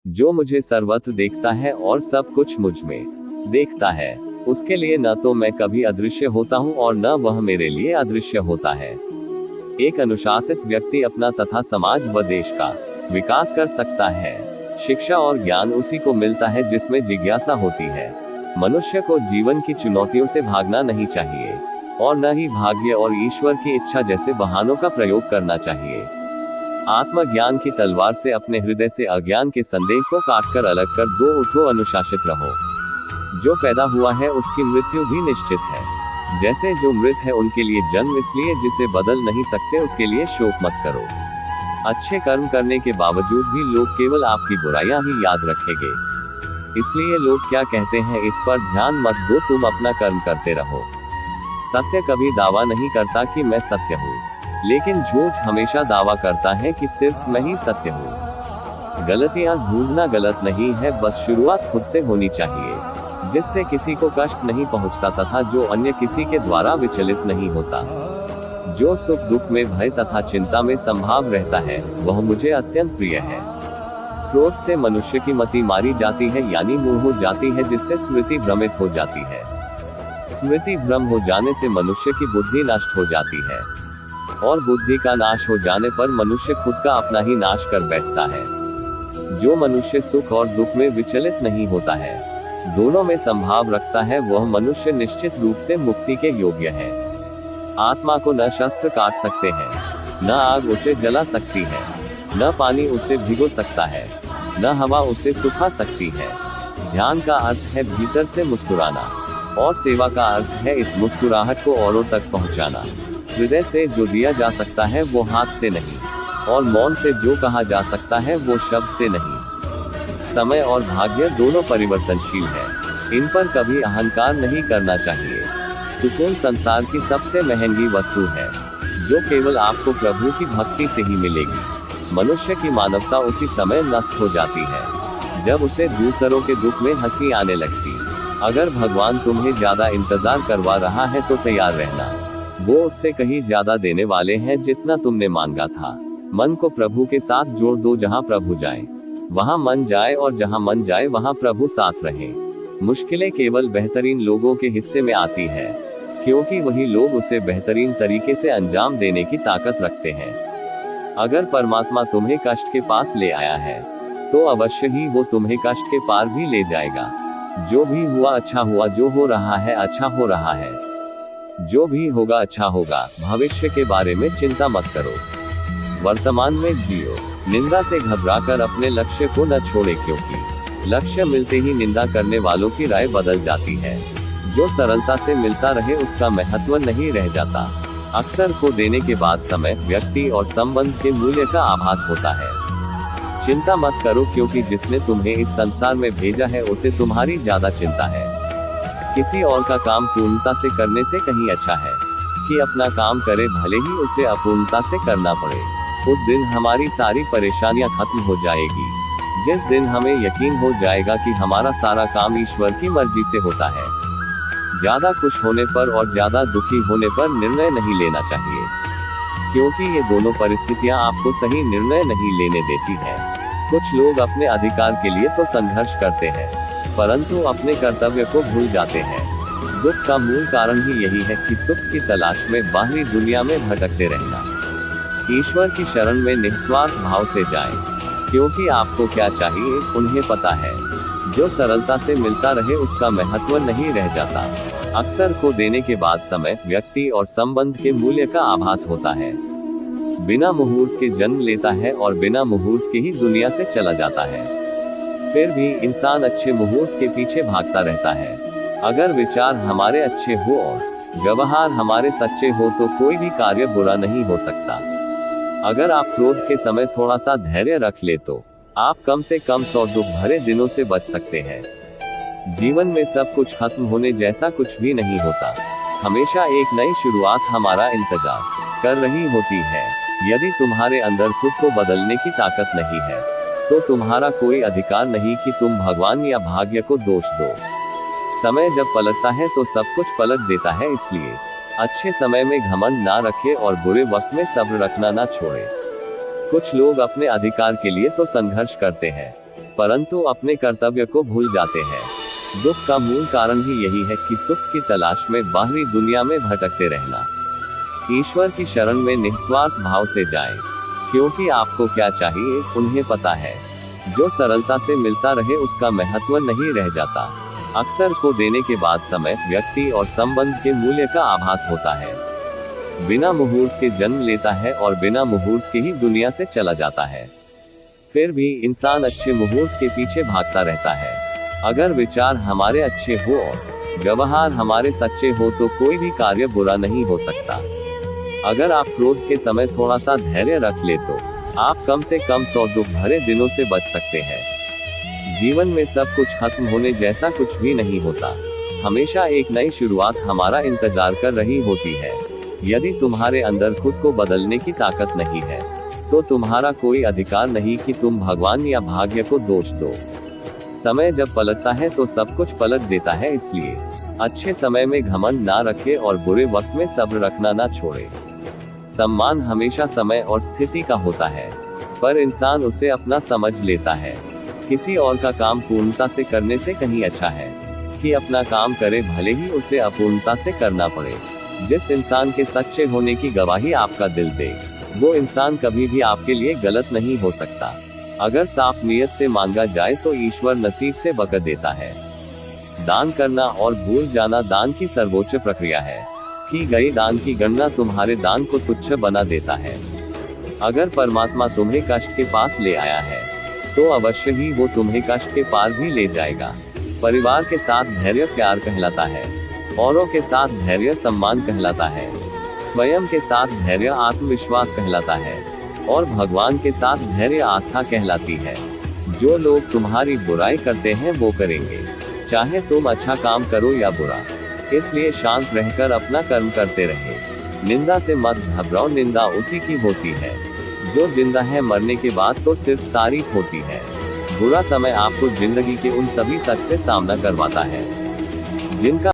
जो मुझे सर्वत्र देखता है और सब कुछ मुझ में देखता है, उसके लिए न तो मैं कभी अदृश्य होता हूँ और न वह मेरे लिए अदृश्य होता है। एक अनुशासित व्यक्ति अपना तथा समाज व देश का विकास कर सकता है। शिक्षा और ज्ञान उसी को मिलता है जिसमें जिज्ञासा होती है। मनुष्य को जीवन की चुनौतियों से भागना नहीं चाहिए और न ही भाग्य और ईश्वर की इच्छा जैसे बहानों का प्रयोग करना चाहिए। आत्मज्ञान की तलवार से अपने हृदय से अज्ञान के संदेह को काटकर अलग कर दो, उठो, अनुशासित रहो। जो पैदा हुआ है उसकी मृत्यु भी निश्चित है। जैसे जो मृत है उनके लिए जन्म, इसलिए जिसे बदल नहीं सकते उसके लिए शोक मत करो। अच्छे कर्म करने के बावजूद भी लोग केवल आपकी बुराइयां ही याद रखेंगे, इसलिए लोग क्या कहते हैं इस पर ध्यान मत दो, तुम अपना कर्म करते रहो। सत्य कभी दावा नहीं करता कि मैं सत्य हूँ, लेकिन झूठ हमेशा दावा करता है कि सिर्फ मैं ही सत्य हूँ। गलतियां ढूंढना गलत नहीं है, बस शुरुआत खुद से होनी चाहिए, जिससे किसी को कष्ट नहीं पहुंचता तथा जो अन्य किसी के द्वारा विचलित नहीं होता। जो सुख दुख में, भय तथा चिंता में संभाव रहता है वह मुझे अत्यंत प्रिय है। क्रोध से मनुष्य की मति मारी जाती है, यानी मूढ़ हो जाती है, जिससे स्मृति भ्रमित हो जाती है। स्मृति भ्रम हो जाने से मनुष्य की बुद्धि नष्ट हो जाती है और बुद्धि का नाश हो जाने पर मनुष्य खुद का अपना ही नाश कर बैठता है। जो मनुष्य सुख और दुख में विचलित नहीं होता है, दोनों में संभाव रखता है, वह मनुष्य निश्चित रूप से मुक्ति के योग्य है। आत्मा को न शस्त्र काट सकते हैं, न आग उसे जला सकती है, न पानी उसे भिगो सकता है, न हवा उसे सुखा सकती है। ध्यान का अर्थ है भीतर से मुस्कुराना और सेवा का अर्थ है इस मुस्कुराहट को औरों तक पहुंचाना। हृदय से जो दिया जा सकता है वो हाथ से नहीं, और मौन से जो कहा जा सकता है वो शब्द से नहीं। समय और भाग्य दोनों परिवर्तनशील है, इन पर कभी अहंकार नहीं करना चाहिए। सुकून संसार की सबसे महंगी वस्तु है, जो केवल आपको प्रभु की भक्ति से ही मिलेगी। मनुष्य की मानवता उसी समय नष्ट हो जाती है जब उसे दूसरों के दुख में हंसी आने लगती। अगर भगवान तुम्हें ज्यादा इंतजार करवा रहा है तो तैयार रहना, वो उससे कहीं ज्यादा देने वाले हैं जितना तुमने मांगा था। मन को प्रभु के साथ जोड़ दो, जहाँ प्रभु जाए वहाँ मन जाए, और जहाँ मन जाए वहाँ प्रभु साथ रहे। मुश्किलें केवल बेहतरीन लोगों के हिस्से में आती है, क्योंकि वही लोग उसे बेहतरीन तरीके से अंजाम देने की ताकत रखते हैं। अगर परमात्मा तुम्हें कष्ट के पास ले आया है तो अवश्य ही वो तुम्हें कष्ट के पार भी ले जाएगा। जो भी हुआ अच्छा हुआ, जो हो रहा है अच्छा हो रहा है, जो भी होगा अच्छा होगा। भविष्य के बारे में चिंता मत करो, वर्तमान में जियो। निंदा से घबराकर अपने लक्ष्य को न छोड़े, क्योंकि लक्ष्य मिलते ही निंदा करने वालों की राय बदल जाती है। जो सरलता से मिलता रहे उसका महत्व नहीं रह जाता। अक्सर खो देने के बाद समय, व्यक्ति और संबंध के मूल्य का आभास होता है। चिंता मत करो, क्योंकि जिसने तुम्हें इस संसार में भेजा है उसे तुम्हारी ज्यादा चिंता है। किसी और का काम पूर्णता से करने से कहीं अच्छा है कि अपना काम करे, भले ही उसे अपूर्णता से करना पड़े। उस दिन हमारी सारी परेशानियां खत्म हो जाएगी, जिस दिन हमें यकीन हो जाएगा कि हमारा सारा काम ईश्वर की मर्जी से होता है। ज्यादा खुश होने पर और ज्यादा दुखी होने पर निर्णय नहीं लेना चाहिए, क्योंकि ये दोनों परिस्थितियां आपको सही निर्णय नहीं लेने देती है। कुछ लोग अपने अधिकार के लिए तो संघर्ष करते हैं, परंतु अपने कर्तव्य को भूल जाते हैं। दुख का मूल कारण ही यही है कि सुख की तलाश में बाहरी दुनिया में भटकते रहना। ईश्वर की शरण में निस्वार्थ भाव से जाएं, क्योंकि आपको क्या चाहिए उन्हें पता है। जो सरलता से मिलता रहे उसका महत्व नहीं रह जाता। अक्सर खो देने के बाद समय, व्यक्ति और संबंध के मूल्य का आभास होता है। बिना मुहूर्त के जन्म लेता है और बिना मुहूर्त के ही दुनिया से चला जाता है। फिर भी इंसान अच्छे मुहूर्त के पीछे भागता रहता है। अगर विचार हमारे अच्छे हो और व्यवहार हमारे सच्चे हो तो कोई भी कार्य बुरा नहीं हो सकता। अगर आप क्रोध के समय थोड़ा सा धैर्य रख ले तो आप कम से कम 100 दुख भरे दिनों से बच सकते हैं। जीवन में सब कुछ खत्म होने जैसा कुछ भी नहीं होता। हमेशा एक नई शुरुआत हमारा इंतजार कर रही होती है। यदि तुम्हारे अंदर खुद को बदलने की ताकत नहीं है तो तुम्हारा कोई अधिकार नहीं कि तुम भगवान या भाग्य को दोष दो। समय जब पलटता है तो सब कुछ पलट देता है, इसलिए अच्छे समय में घमंड ना रखे और बुरे वक्त में सब्र रखना ना छोड़े। कुछ लोग अपने अधिकार के लिए तो संघर्ष करते हैं, परंतु अपने कर्तव्य को भूल जाते हैं। दुख का मूल कारण ही यही है कि सुख की तलाश में बाहरी दुनिया में भटकते रहना। ईश्वर की शरण में निस्वार्थ भाव से जाएं, क्योंकि आपको क्या चाहिए उन्हें पता है। जो सरलता से मिलता रहे उसका महत्व नहीं रह जाता। अक्सर खो देने के बाद समय, व्यक्ति और संबंध के मूल्य का आभास होता है। बिना मुहूर्त के जन्म लेता है और बिना मुहूर्त के ही दुनिया से चला जाता है। फिर भी इंसान अच्छे मुहूर्त के पीछे भागता रहता है। अगर विचार हमारे अच्छे हो और व्यवहार हमारे सच्चे हो तो कोई भी कार्य बुरा नहीं हो सकता। अगर आप क्रोध के समय थोड़ा सा धैर्य रख ले तो आप कम से कम 100 दुख भरे दिनों से बच सकते हैं। जीवन में सब कुछ खत्म होने जैसा कुछ भी नहीं होता। हमेशा एक नई शुरुआत हमारा इंतजार कर रही होती है। यदि तुम्हारे अंदर खुद को बदलने की ताकत नहीं है तो तुम्हारा कोई अधिकार नहीं कि तुम भगवान या भाग्य को दोष दो। समय जब पलटता है तो सब कुछ पलट देता है, इसलिए अच्छे समय में घमंड ना रखे और बुरे वक्त में सब्र रखना ना छोड़े। सम्मान हमेशा समय और स्थिति का होता है, पर इंसान उसे अपना समझ लेता है। किसी और का काम पूर्णता से करने से कहीं अच्छा है कि अपना काम करे, भले ही उसे अपूर्णता से करना पड़े। जिस इंसान के सच्चे होने की गवाही आपका दिल दे, वो इंसान कभी भी आपके लिए गलत नहीं हो सकता। अगर साफ नीयत से मांगा जाए तो ईश्वर नसीब से बकत देता है। दान करना और भूल जाना दान की सर्वोच्च प्रक्रिया है। की गई दान की गणना तुम्हारे दान को तुच्छ बना देता है। अगर परमात्मा तुम्हें कष्ट के पास ले आया है तो अवश्य ही वो तुम्हें कष्ट के पार भी ले जाएगा। परिवार के साथ धैर्य प्यार कहलाता है, औरों के साथ धैर्य सम्मान कहलाता है, स्वयं के साथ धैर्य आत्मविश्वास कहलाता है और भगवान के साथ धैर्य आस्था कहलाती है। जो लोग तुम्हारी बुराई करते हैं वो करेंगे, चाहे तुम अच्छा काम करो या बुरा। इसलिए शांत रहकर अपना कर्म करते रहे। निंदा से मत घबराओ, निंदा उसी की होती है जो जिंदा है। मरने के बाद तो सिर्फ तारीफ होती है। बुरा समय आपको जिंदगी के उन सभी सच से सामना करवाता है जिनका